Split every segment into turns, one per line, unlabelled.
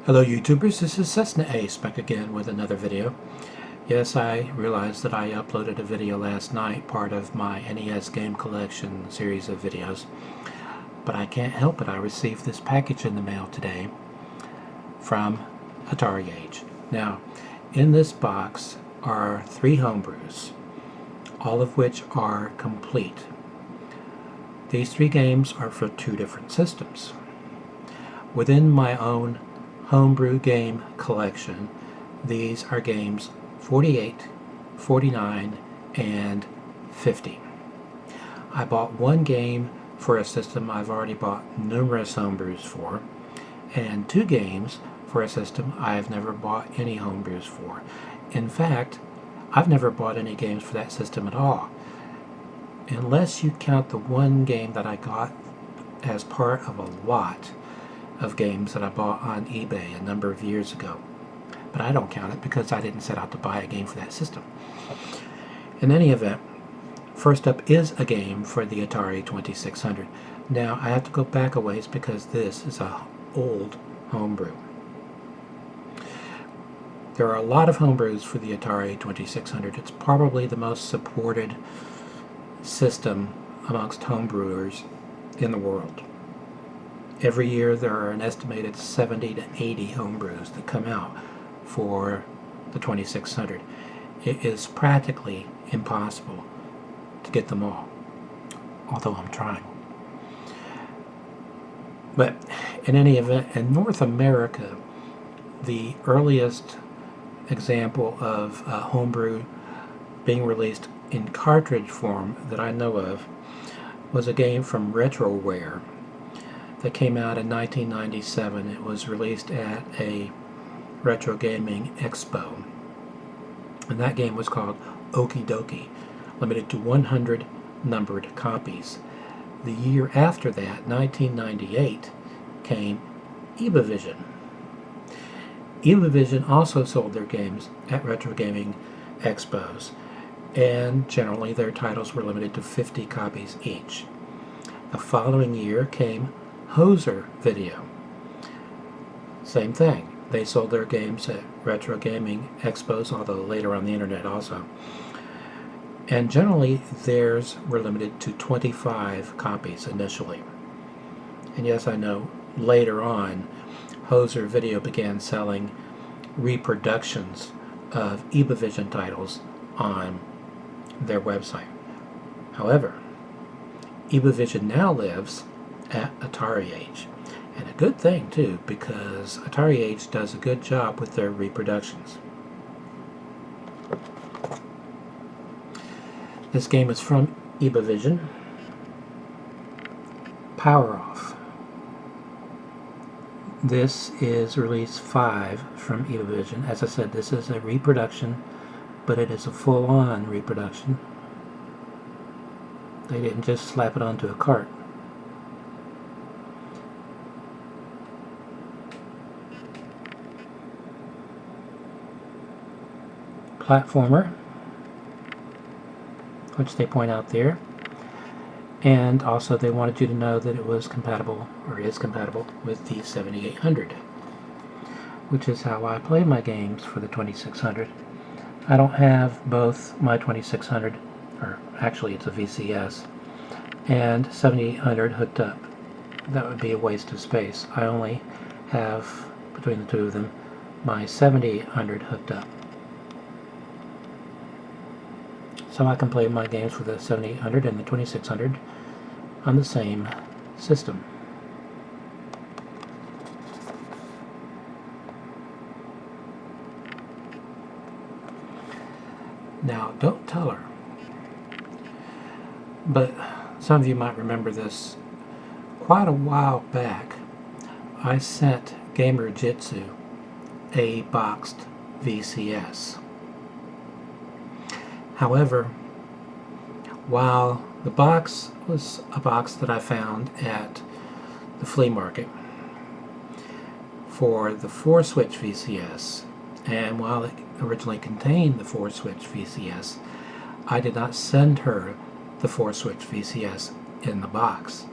Hello YouTubers, this is Cessnaace back again with another video. Yes, I realized that I uploaded a video last night, part of my NES game collection series of videos. But I can't help it, I received this package in the mail today from Atari Age. Now, in this box are 3 homebrews, all of which are complete. These 3 games are for 2 different systems. Within my own Homebrew game collection, these are games 48, 49, and 50. I bought one game for a system I've already bought numerous homebrews for, and 2 games for a system I've never bought any homebrews for. In fact, I've never bought any games for that system at all, unless you count the one game that I got as part of a lot of games that I bought on eBay a number of years ago. But I don't count it because I didn't set out to buy a game for that system. In any event, first up is a game for the Atari 2600. Now I have to go back a ways because this is an old homebrew. There are a lot of homebrews for the Atari 2600. It's probably the most supported system amongst homebrewers in the world. Every year there are an estimated 70 to 80 homebrews that come out for the 2600. It is practically impossible to get them all, although I'm trying. But in any event, in North America, the earliest example of homebrew being released in cartridge form that I know of was a game from Retroware that came out in 1997. It was released at a retro gaming expo, and that game was called Okie Dokie, limited to 100 numbered copies. The year after that, 1998, came Ebavision. Ebavision also sold their games at retro gaming expos, and generally their titles were limited to 50 copies each. The following year came Hoser Video. Same thing. They sold their games at retro gaming expos, although later on the internet also. And generally theirs were limited to 25 copies initially. And yes, I know later on Hoser Video began selling reproductions of Ebavision titles on their website. However, Ebavision now lives at Atari Age, and a good thing too, because Atari Age does a good job with their reproductions. This game is from Ebavision. Power Off. This is release 5 from Ebavision. As I said, this is a reproduction, but it is a full-on reproduction. They didn't just slap it onto a cart. Platformer, which they point out there, and also they wanted you to know that it was compatible, or is compatible, with the 7800, which is how I play my games for the 2600. I don't have both my 2600, or actually it's a VCS, and 7800 hooked up. That would be a waste of space. I only have, between the two of them, my 7800 hooked up. So I can play my games for the 7800 and the 2600 on the same system. Now, don't tell her, but some of you might remember this. Quite a while back, I sent Gamer Jitsu a boxed VCS. However, while the box was a box that I found at the flea market for the 4-switch VCS, and while it originally contained the 4-switch VCS, I did not send her the 4-switch VCS in the box.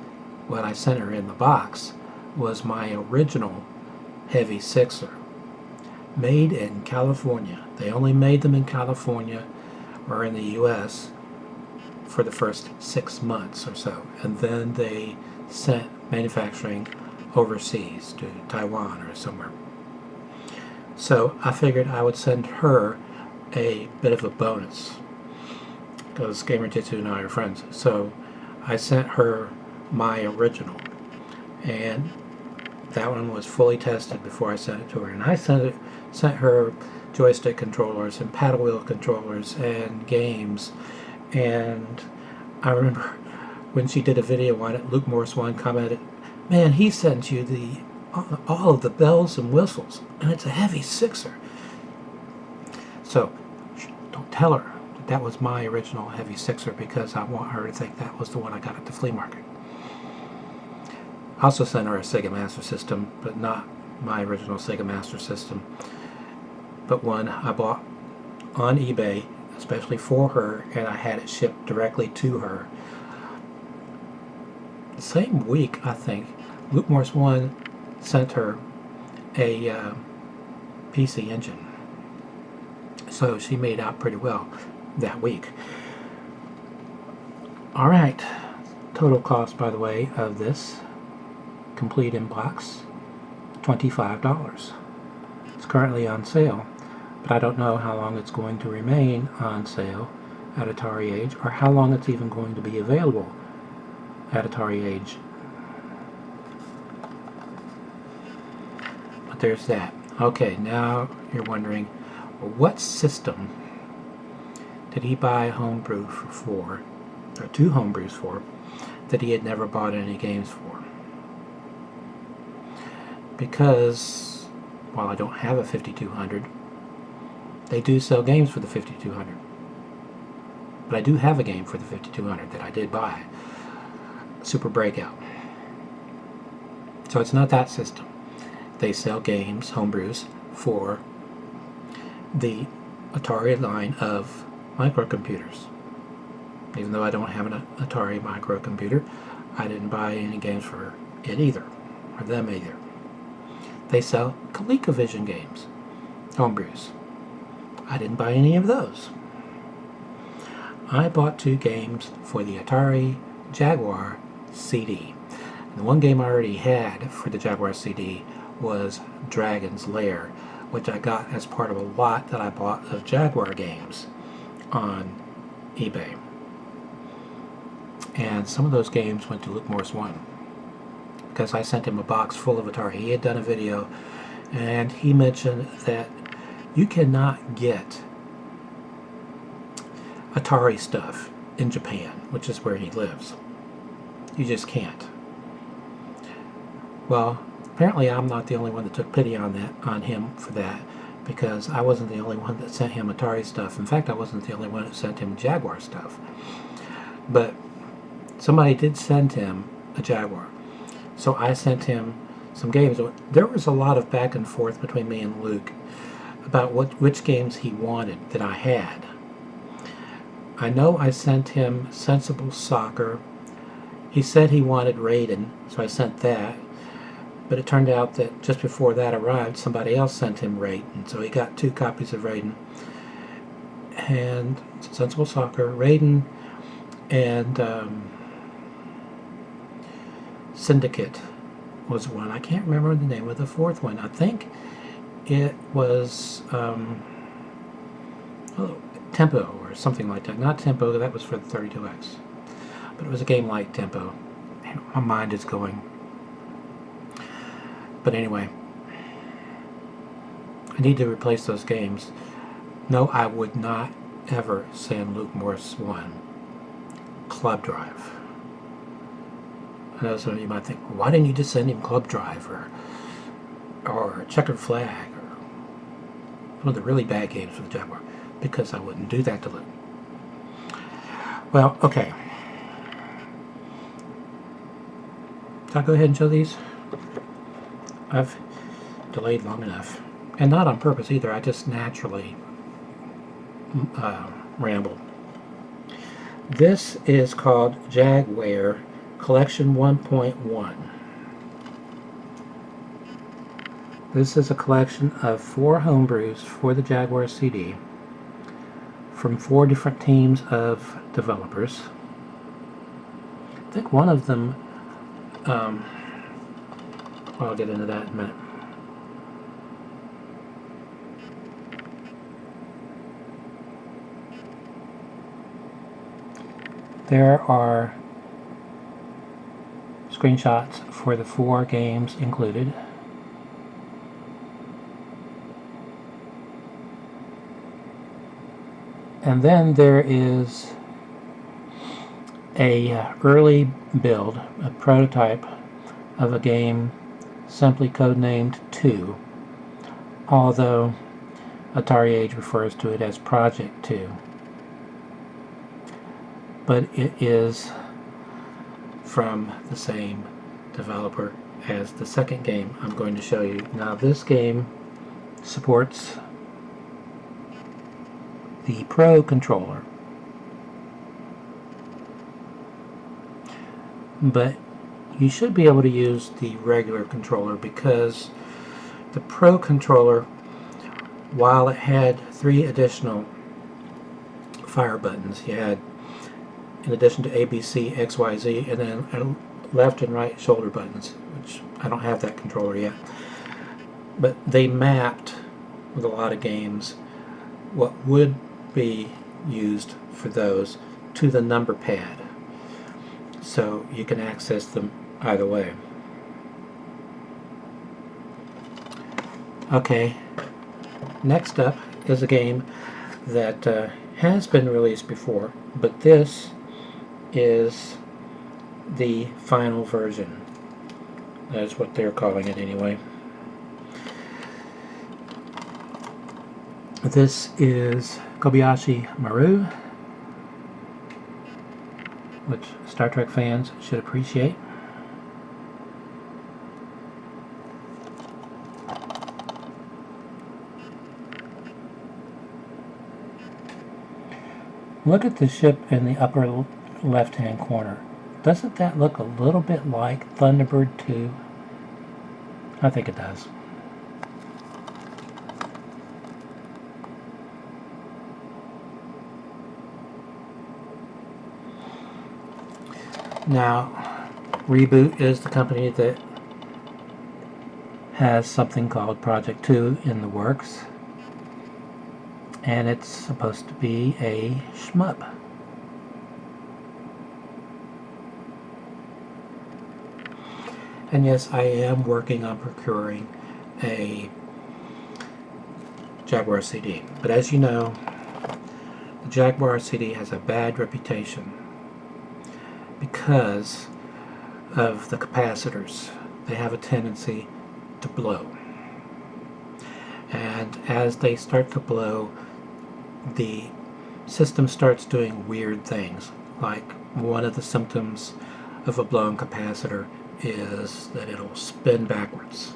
What I sent her in the box was my original Heavy Sixer, made in California. They only made them in California or in the US for the first 6 months or so, and then they sent manufacturing overseas to Taiwan or somewhere. So I figured I would send her a bit of a bonus because Gamerjitsu and I are friends. So I sent her my original, and that one was fully tested before I sent it to her. And I sent her joystick controllers and paddle wheel controllers and games. And I remember when she did a video on it, Luke Morris One commented, "Man, he sent you all of the bells and whistles, and it's a Heavy Sixer." So don't tell her that was my original Heavy Sixer, because I want her to think that was the one I got at the flea market. I also sent her a Sega Master System, but not my original Sega Master System, but one I bought on eBay especially for her, and I had it shipped directly to her. The same week, I think, Luke Morris One sent her a PC Engine, so she made out pretty well that week. Alright, total cost, by the way, of this complete in box, $25. It's currently on sale, but I don't know how long it's going to remain on sale at Atari Age, or how long it's even going to be available at Atari Age. But there's that. Okay, now you're wondering, what system did he buy Homebrew for, or 2 Homebrews for, that he had never bought any games for? Because, while I don't have a 5200, they do sell games for the 5200. But I do have a game for the 5200 that I did buy, Super Breakout. So it's not that system. They sell games, Homebrews, for the Atari line of microcomputers. Even though I don't have an Atari microcomputer, I didn't buy any games for it either, or them either. They sell ColecoVision games, Homebrews. I didn't buy any of those. I bought 2 games for the Atari Jaguar CD. And the one game I already had for the Jaguar CD was Dragon's Lair, which I got as part of a lot that I bought of Jaguar games on eBay. And some of those games went to Luke Morris One, because I sent him a box full of Atari. He had done a video, and he mentioned that you cannot get Atari stuff in Japan, which is where he lives. You just can't. Well, apparently I'm not the only one that took pity on him for that, because I wasn't the only one that sent him Atari stuff. In fact, I wasn't the only one that sent him Jaguar stuff. But somebody did send him a Jaguar. So I sent him some games. There was a lot of back and forth between me and Luke about which games he wanted that I had. I know I sent him Sensible Soccer. He said he wanted Raiden, so I sent that. But it turned out that just before that arrived, somebody else sent him Raiden, so he got 2 copies of Raiden. And Sensible Soccer, Raiden, and Syndicate was one. I can't remember the name of the 4th one. I think it was Tempo or something like that. Not Tempo, that was for the 32X. But it was a game like Tempo. My mind is going. But anyway, I need to replace those games. No, I would not ever send Luke Morris One Club Drive. I know some of you might think, well, why didn't you just send him Club Drive or Checkered Flag or one of the really bad games for the Jaguar? Because I wouldn't do that to Luke. Well, okay. Can I go ahead and show these? I've delayed long enough. And not on purpose either, I just naturally ramble. This is called Jaguar Collection 1.1. This is a collection of 4 homebrews for the Jaguar CD from 4 different teams of developers. I think one of them, I'll get into that in a minute. There are screenshots for the 4 games included. And then there is a early build, a prototype of a game simply codenamed 2, although Atari Age refers to it as Project 2. But it is from the same developer as the second game I'm going to show you. Now this game supports the Pro controller, but you should be able to use the regular controller because the Pro controller, while it had 3 additional fire buttons, you had, in addition to A, B, C, X, Y, Z, and then left and right shoulder buttons, which I don't have that controller yet, but they mapped with a lot of games what would be used for those to the number pad, so you can access them either way. Okay, next up is a game that has been released before, but this is the final version. That's what they're calling it anyway. This is Kobayashi Maru, which Star Trek fans should appreciate. Look at the ship in the upper left-hand corner. Doesn't that look a little bit like Thunderbird 2? I think it does. Now, Reboot is the company that has something called Project 2 in the works, and it's supposed to be a shmup. And yes, I am working on procuring a Jaguar CD, but as you know, the Jaguar CD has a bad reputation because of the capacitors. They have a tendency to blow, and as they start to blow, the system starts doing weird things. Like, one of the symptoms of a blown capacitor is that it'll spin backwards.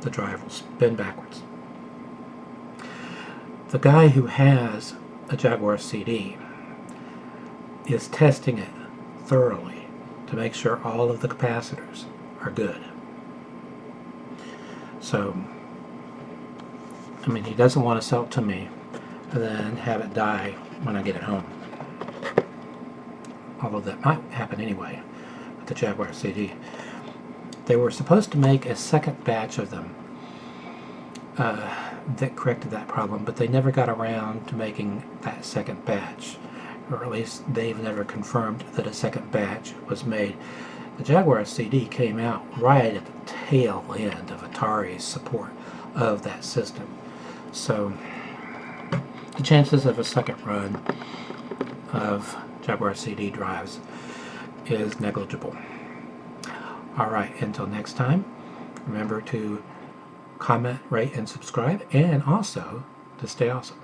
The drive will spin backwards. The guy who has a Jaguar CD is testing it thoroughly to make sure all of the capacitors are good. So, I mean, he doesn't want to sell it to me and then have it die when I get it home. Although that might happen anyway with the Jaguar CD. They were supposed to make a second batch of them that corrected that problem, but they never got around to making that second batch, or at least they've never confirmed that a second batch was made. The Jaguar CD came out right at the tail end of Atari's support of that system, so the chances of a second run of Jaguar CD drives is negligible. Alright, until next time, remember to comment, rate, and subscribe, and also to stay awesome.